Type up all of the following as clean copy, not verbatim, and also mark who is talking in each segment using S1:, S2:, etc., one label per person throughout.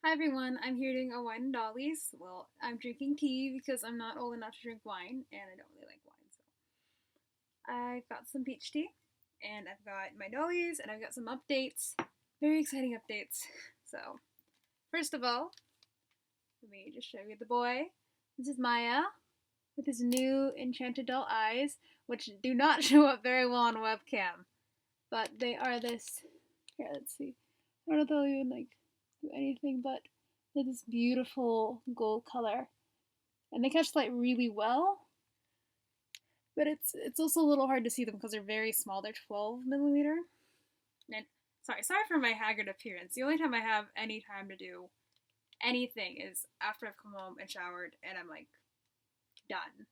S1: Hi everyone, I'm here doing a wine and dollies. Well, I'm drinking tea because I'm not old enough to drink wine and I don't really like wine. So I've got some peach tea and I've got my dollies and I've got some updates. Very exciting updates. So, first of all, let me just show you the boy. This is Maya with his new enchanted doll eyes, which do not show up very well on webcam. But they are this. Here, let's see. I don't know if they'll even do anything, but they're this beautiful gold color, and they catch light really well. But it's also a little hard to see them because they're very small. They're 12 millimeter. And sorry for my haggard appearance. The only time I have any time to do anything is after I've come home and showered, and I'm like done.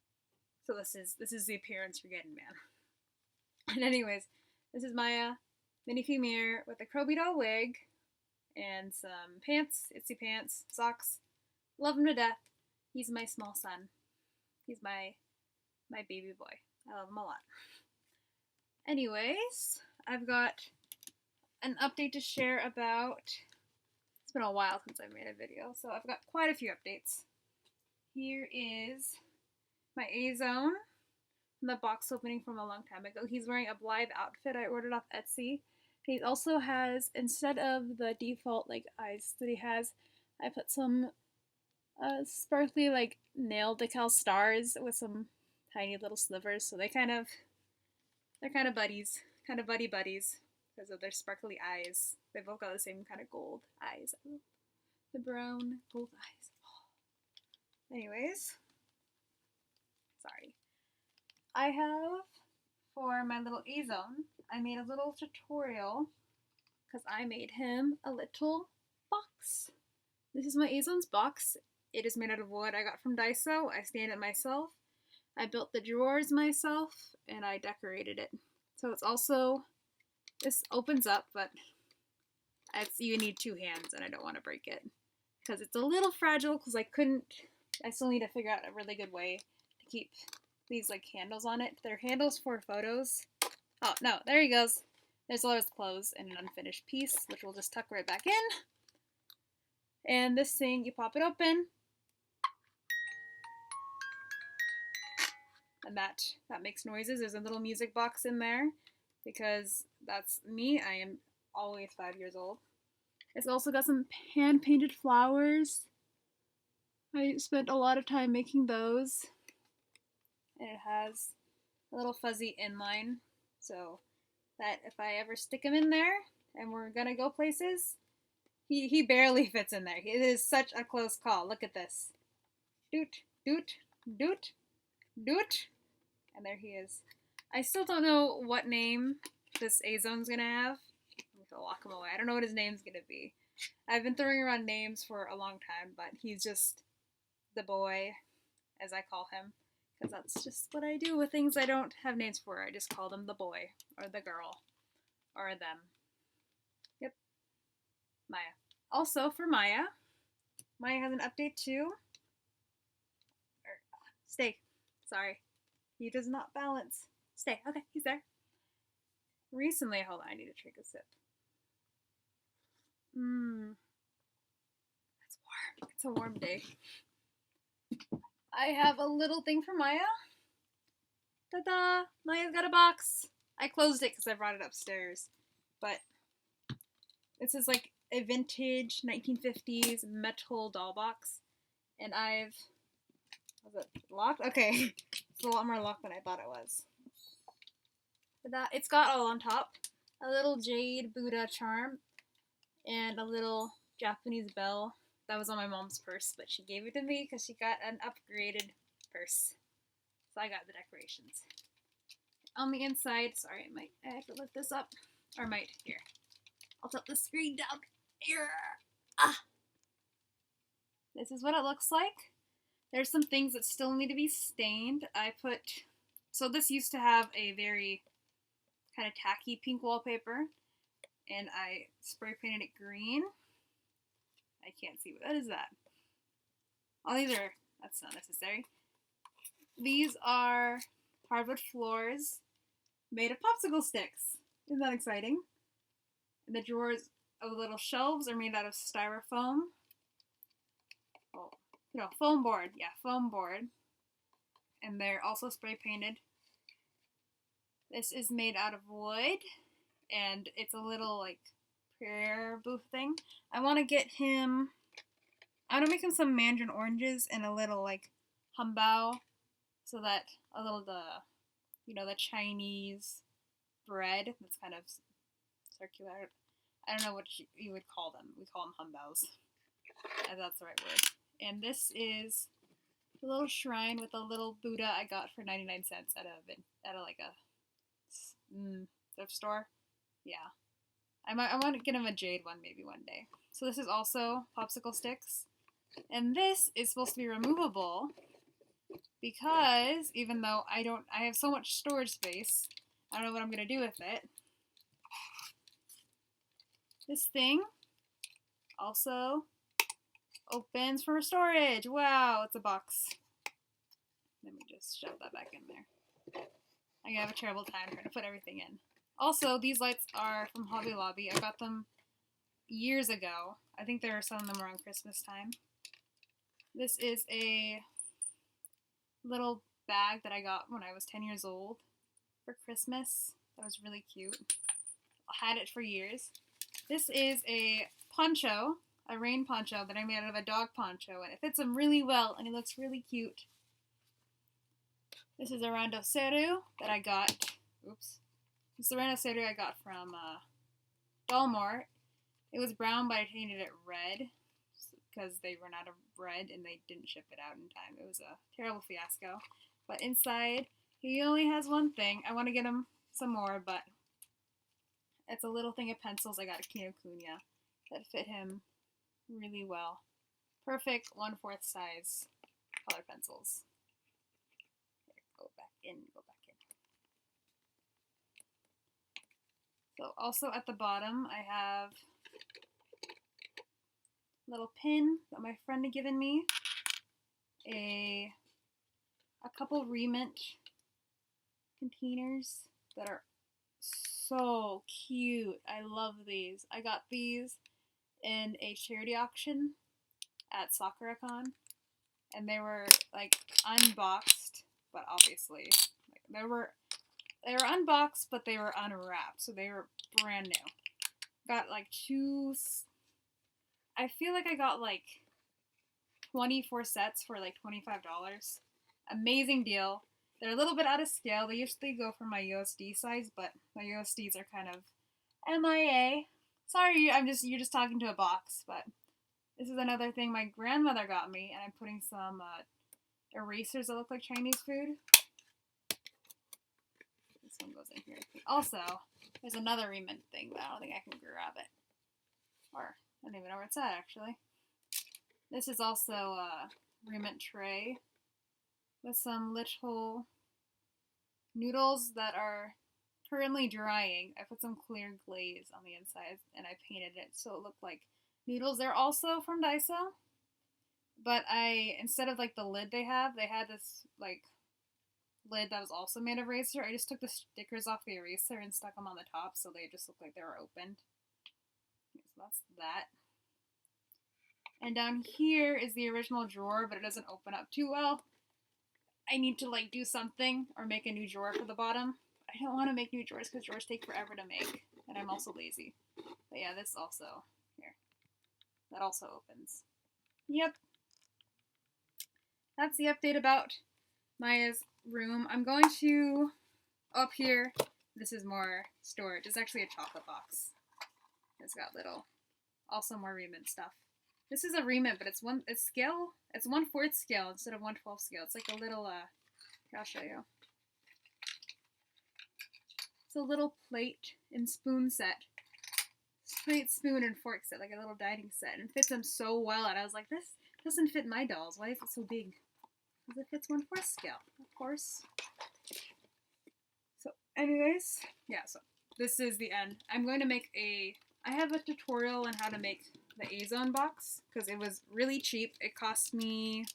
S1: So this is the appearance you're getting, man. And anyways, this is Maya, minifee mirror with a Kroby doll wig and some pants, itsy pants, socks. Love him to death. He's my small son. He's my baby boy. I love him a lot. Anyways, I've got an update to share about. It's been a while since I made a video, so I've got quite a few updates. Here is my A-Zone from the box opening from a long time ago. He's wearing a Blythe outfit I ordered off Etsy. He also has, instead of the default eyes that he has, I put some sparkly nail decal stars with some tiny little slivers. So they're kind of buddies, kind of buddies because of their sparkly eyes. They both got the same kind of gold eyes, the brown gold eyes. Oh. Anyways, sorry. I have, for my little A-Zone, I made a little tutorial because I made him a little box. This is my A-Zone's box. It is made out of wood I got from Daiso. I stained it myself. I built the drawers myself and I decorated it. So it's also, this opens up, but you need two hands and I don't want to break it because it's a little fragile because I still need to figure out a really good way to keep these handles on it. They're handles for photos. Oh no, there he goes. There's a lot of clothes and an unfinished piece, which we'll just tuck right back in. And this thing, you pop it open, and that makes noises. There's a little music box in there because that's me. I am always 5 years old. It's also got some hand painted flowers. I spent a lot of time making those. And it has a little fuzzy inline so that if I ever stick him in there and we're gonna go places, he barely fits in there. It is such a close call. Look at this. Doot, doot, doot, doot. And there he is. I still don't know what name this A-Zone's gonna have. I'm gonna lock him away. I don't know what his name's gonna be. I've been throwing around names for a long time, but he's just the boy, as I call him. Because that's just what I do with things I don't have names for. I just call them the boy, or the girl, or them. Yep. Maya. Also, for Maya has an update too. Stay. Sorry. He does not balance. Stay. Okay, he's there. Recently, hold on, I need to take a sip. It's warm. It's a warm day. I have a little thing for Maya. Ta-da! Maya's got a box. I closed it because I brought it upstairs. But this is like a vintage 1950s metal doll box. And was it locked? Okay. It's a lot more locked than I thought it was. Ta-da! It's got all on top a little jade Buddha charm and a little Japanese bell. That was on my mom's purse, but she gave it to me because she got an upgraded purse. So I got the decorations. On the inside, sorry, I have to lift this up. Or here. I'll tilt the screen down. Here. Ah! This is what it looks like. There's some things that still need to be stained. So this used to have a very kind of tacky pink wallpaper. And I spray painted it green. I can't see what is that. Oh, that's not necessary. These are hardwood floors made of popsicle sticks. Isn't that exciting? And the drawers of the little shelves are made out of styrofoam. No, foam board. Yeah, foam board. And they're also spray painted. This is made out of wood, and it's a little like prayer booth thing. I want to get him. I want to make him some mandarin oranges and a little like humbao, so that a little the Chinese bread that's kind of circular. I don't know what you would call them. We call them humbaos, if that's the right word. And this is a little shrine with a little Buddha I got for 99 cents at a like a thrift store. Yeah. I want to get him a jade one maybe one day. So this is also popsicle sticks. And this is supposed to be removable because even though I have so much storage space, I don't know what I'm going to do with it. This thing also opens for storage. Wow, it's a box. Let me just shove that back in there. I have a terrible time trying to put everything in. Also, these lights are from Hobby Lobby. I got them years ago. I think they were selling them around Christmas time. This is a little bag that I got when I was 10 years old for Christmas. That was really cute. I had it for years. This is a poncho, a rain poncho that I made out of a dog poncho, and it fits him really well, and he looks really cute. This is a rando seru that I got. Oops. This is the rando seru I got from Dolmore. It was brown, but I painted it red because they ran out of red and they didn't ship it out in time. It was a terrible fiasco. But inside, he only has one thing. I want to get him some more, but it's a little thing of pencils I got at Kinokuniya that fit him really well. Perfect 1/4 size color pencils. Here, go back in. So also at the bottom, I have a little pin that my friend had given me, a couple remint containers that are so cute. I love these. I got these in a charity auction at SakuraCon, and they were like unboxed, but obviously like, they were unboxed, but they were unwrapped, so they were brand new. Got like I feel like I got like 24 sets for like $25. Amazing deal. They're a little bit out of scale. They usually go for my USD size, but my USDs are kind of MIA. Sorry, you're just talking to a box, but this is another thing my grandmother got me, and I'm putting some erasers that look like Chinese food. This one goes in here. Also, there's another remint thing, but I don't think I can grab it. Or, I don't even know where it's at, actually. This is also a remint tray with some little noodles that are currently drying. I put some clear glaze on the inside, and I painted it so it looked like noodles. They're also from Daiso, but instead of like the lid they had this like lid that was also made of eraser. I just took the stickers off the eraser and stuck them on the top so they just looked like they were opened. Okay, so that's that. And down here is the original drawer, but it doesn't open up too well. I need to like do something or make a new drawer for the bottom. I don't want to make new drawers because drawers take forever to make, and I'm also lazy. But yeah, this also, here, that also opens. Yep. That's the update about Maya's room. I'm going to, up here, this is more storage. It's actually a chocolate box. It's got also more remint stuff. This is a remint, but it's 1/4 scale instead of 1/12 scale. It's like a little, here, I'll show you. It's a little plate and spoon set. Plate, spoon, and fork set, like a little dining set. And it fits them so well, and I was like, this doesn't fit my dolls. Why is it so big? Because it fits 1/4 scale, of course. So, anyways, yeah, so this is the end. I'm going to make I have a tutorial on how to make the A-Zone box, because it was really cheap. It cost me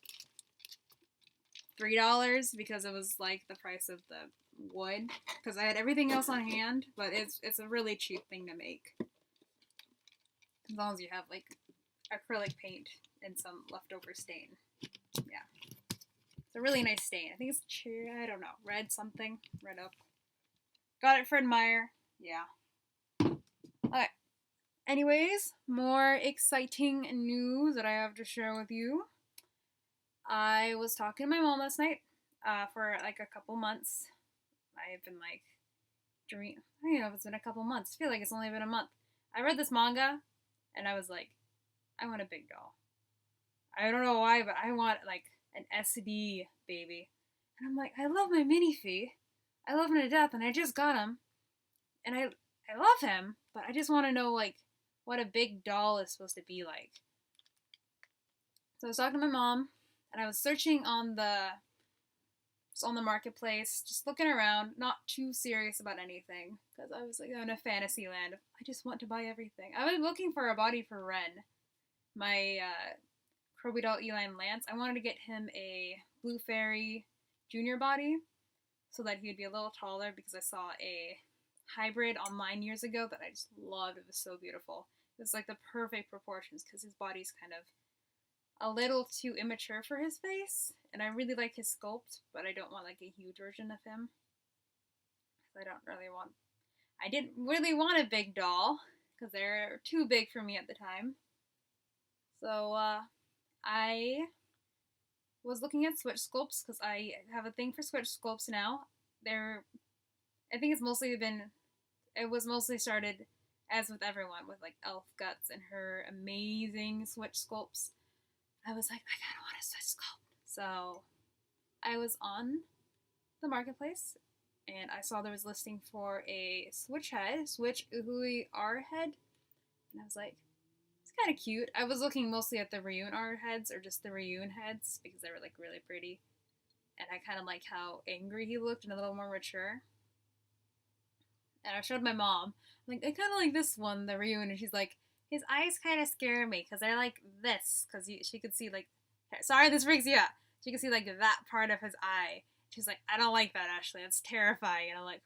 S1: $3 because it was like the price of the wood, because I had everything else on hand, but it's a really cheap thing to make. As long as you have like acrylic paint and some leftover stain. Yeah. It's a really nice stain. I think it's, I don't know, red something. Red oak. Got it for Admire. Yeah. Okay. Anyways, more exciting news that I have to share with you. I was talking to my mom last night for like a couple months. I've been like, I don't even know if it's been a couple months. I feel like it's only been a month. I read this manga and I was like, I want a big doll. I don't know why, but I want like an SD baby. And I'm like, I love my minifee. I love him to death, and I just got him. And I love him, but I just want to know like what a big doll is supposed to be like. So I was talking to my mom, and I was searching on the marketplace, just looking around, not too serious about anything, because I was like in a fantasy land. I just want to buy everything. I was looking for a body for Ren, my Kroby doll Eline Lance. I wanted to get him a Blue Fairy Junior body, so that he would be a little taller, because I saw a hybrid online years ago that I just loved. It was so beautiful. It was like the perfect proportions, because his body's kind of a little too immature for his face, and I really like his sculpt, but I don't want like a huge version of him. I didn't really want a big doll, because they're too big for me at the time. So I was looking at Switch sculpts, because I have a thing for Switch sculpts now. I think it was mostly started, as with everyone, with like Elf Guts and her amazing Switch sculpts. I was like, I kind of want a Switch sculpt. So I was on the marketplace, and I saw there was listing for a Switch Uhui R head, and I was like, it's kind of cute. I was looking mostly at the Ryun R heads, or just the Ryun heads, because they were like really pretty, and I kind of like how angry he looked and a little more mature. And I showed my mom, I'm like, I kind of like this one, the Ryun, and she's like, his eyes kind of scare me, because they're like this, because she could see like, sorry this freaks you out, she could see like that part of his eye. She's like, I don't like that, Ashley, that's terrifying. And I'm like,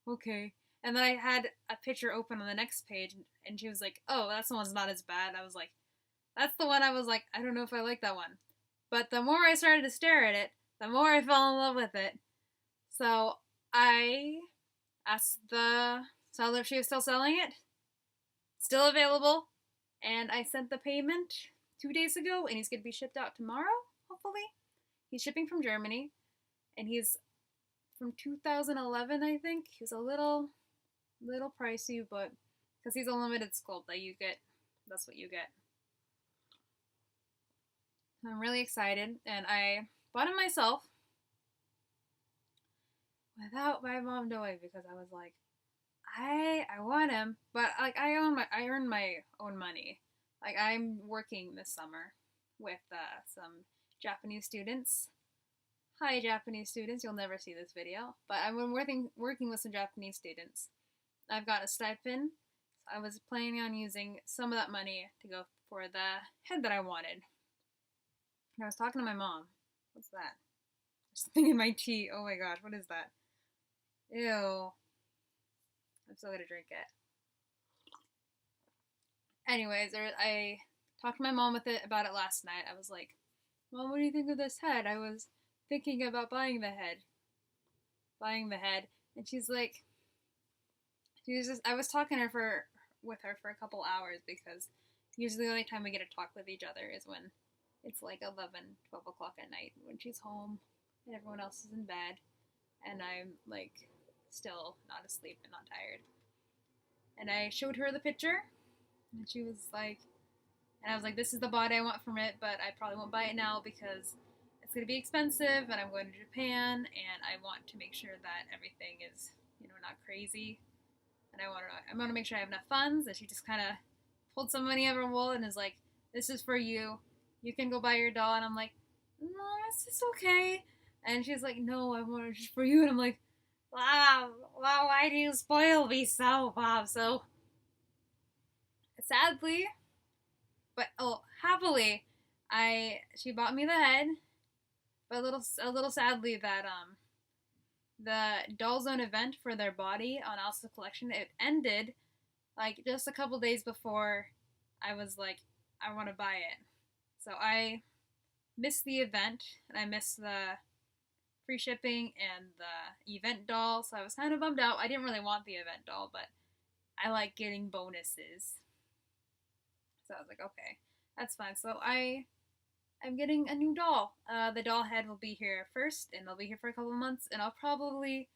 S1: okay. And then I had a picture open on the next page, and she was like, oh, that one's not as bad. I was like, that's the one. I was like, I don't know if I like that one. But the more I started to stare at it, the more I fell in love with it. So I asked the seller if she was still selling it. Still available. And I sent the payment 2 days ago, and he's going to be shipped out tomorrow, hopefully. He's shipping from Germany, and he's from 2011, I think. He's a little pricey, but because he's a limited sculpt that you get, that's what you get. I'm really excited, and I bought him myself without my mom knowing, because I was like, I want him, but like I earn my own money. Like I'm working this summer with some Japanese students. Hi, Japanese students. You'll never see this video, but I've been working with some Japanese students. I've got a stipend. I was planning on using some of that money to go for the head that I wanted. And I was talking to my mom. What's that? There's something in my tea. Oh my gosh, what is that? Ew. I'm still gonna drink it. Anyways, I talked to my mom about it last night. I was like, Mom, what do you think of this head? I was thinking about buying the head. And she's like, I was talking with her for a couple hours, because usually the only time we get to talk with each other is when it's like 11, 12 o'clock at night, when she's home and everyone else is in bed, and I'm like still not asleep and not tired. And I showed her the picture, and she was like, and I was like, this is the body I want from it, but I probably won't buy it now because it's going to be expensive, and I'm going to Japan, and I want to make sure that everything is, not crazy. And I want to make sure I have enough funds. And she just kind of pulled some money out of her wallet and is like, this is for you. You can go buy your doll. And I'm like, no, it's okay. And she's like, no, I want it just for you. And I'm like, wow, why do you spoil me so, Bob? So, sadly, but happily, she bought me the head. But a little sadly that the Doll Zone event for their body on Alsa's collection, it ended like just a couple days before I was like, I want to buy it. So I missed the event, and I missed the free shipping and the event doll, so I was kind of bummed out. I didn't really want the event doll, but I like getting bonuses. So I was like, okay, that's fine. So I'm getting a new doll. The doll head will be here first, and they'll be here for a couple months, and I'll probably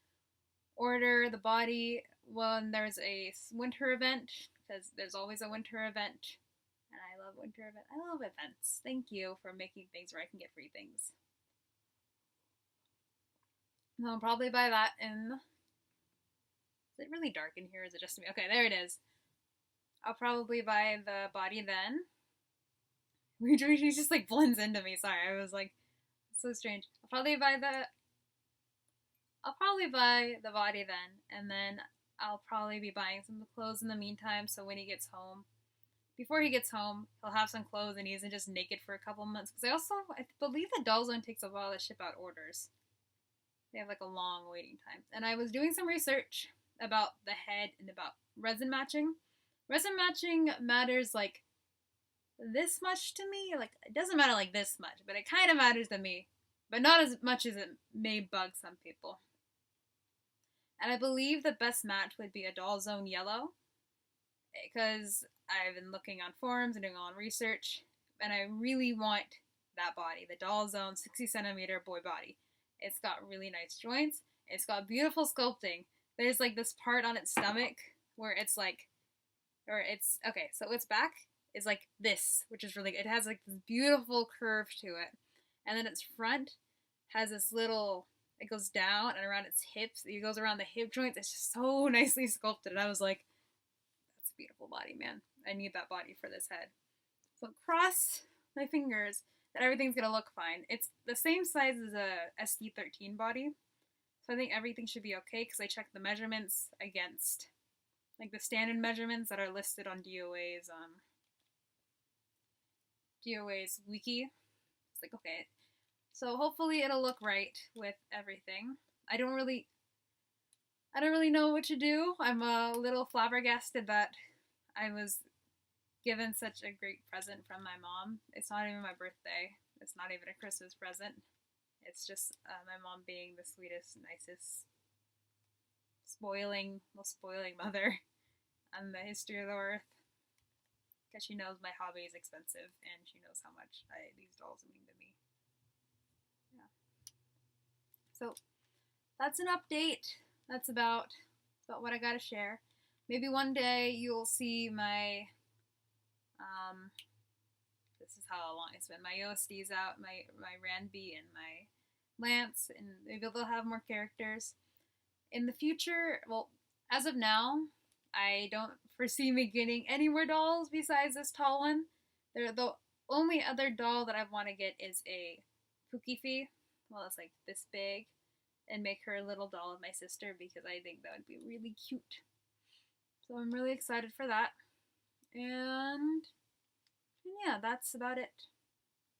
S1: order the body when there's a winter event, because there's always a winter event. And I love winter events. I love events. Thank you for making things where I can get free things. And I'll probably buy that in... Is it really dark in here? Or is it just me? Okay, there it is. I'll probably buy the body then. He just like blends into me. Sorry, I was like, so strange. I'll probably buy the body then, and then I'll probably be buying some clothes in the meantime, so when he gets home, before he gets home, he'll have some clothes and he isn't just naked for a couple months. Because I believe the Doll Zone takes a while to ship out orders. They have like a long waiting time. And I was doing some research about the head and about resin matching. Resin matching matters like this much to me. Like, it doesn't matter like this much, but it kind of matters to me. But not as much as it may bug some people. And I believe the best match would be a Doll Zone yellow. Because I've been looking on forums and doing all research, and I really want that body, the Doll Zone 60 centimeter boy body. It's got really nice joints. It's got beautiful sculpting. There's like this part on its stomach where it's like, okay, so its back is like this, which is really good. It has like this beautiful curve to it. And then its front has this little, it goes down and around its hips. It goes around the hip joints. It's just so nicely sculpted. And I was like, beautiful body, man. I need that body for this head. So cross my fingers that everything's gonna look fine. It's the same size as a SD13 body, so I think everything should be okay because I checked the measurements against like the standard measurements that are listed on DOA's wiki. It's like, okay, so hopefully it'll look right with everything. I don't really know what to do. I'm a little flabbergasted that I was given such a great present from my mom. It's not even my birthday. It's not even a Christmas present. It's just my mom being the sweetest, nicest, most spoiling mother on the history of the earth. Because she knows my hobby is expensive, and she knows how much these dolls mean to me. Yeah. So that's an update. That's about what I gotta share. Maybe one day you'll see my, this is how long it's been, my OSDs out, my Ranby and my Lance, and maybe they'll have more characters. In the future, well, as of now, I don't foresee me getting any more dolls besides this tall one. The only other doll that I want to get is a Pukifee. Well, it's like this big. And make her a little doll of my sister because I think that would be really cute. So I'm really excited for that. And yeah, that's about it.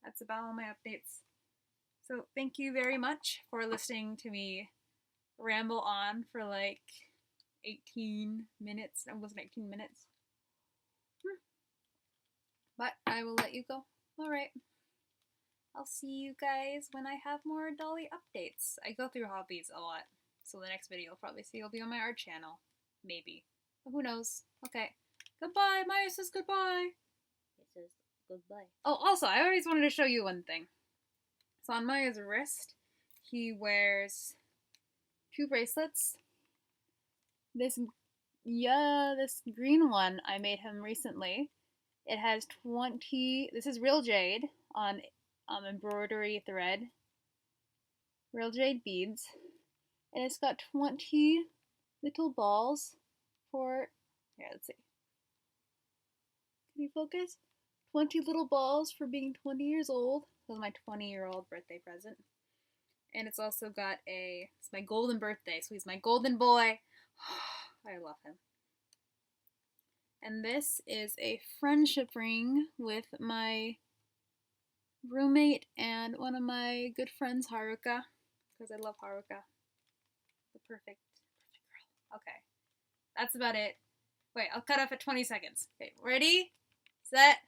S1: That's about all my updates. So thank you very much for listening to me ramble on for like 18 minutes. It wasn't 18 minutes. But I will let you go. Alright. I'll see you guys when I have more Dolly updates. I go through hobbies a lot, so the next video you'll probably see will be on my art channel. Maybe. But who knows? Okay. Goodbye! Maya says goodbye!
S2: It says goodbye.
S1: Oh, also, I always wanted to show you one thing. So on Maya's wrist, he wears 2 bracelets. This green one I made him recently. It has 20, this is real jade on embroidery thread, real jade beads, and it's got 20 little balls for, here, let's see, can you focus? 20 little balls for being 20 years old. That was my 20-year-old birthday present. And it's also got it's my golden birthday, so he's my golden boy. I love him. And this is a friendship ring with my roommate and one of my good friends, Haruka, because I love Haruka. The perfect girl. Okay. That's about it. Wait, I'll cut off at 20 seconds. Okay, ready, set,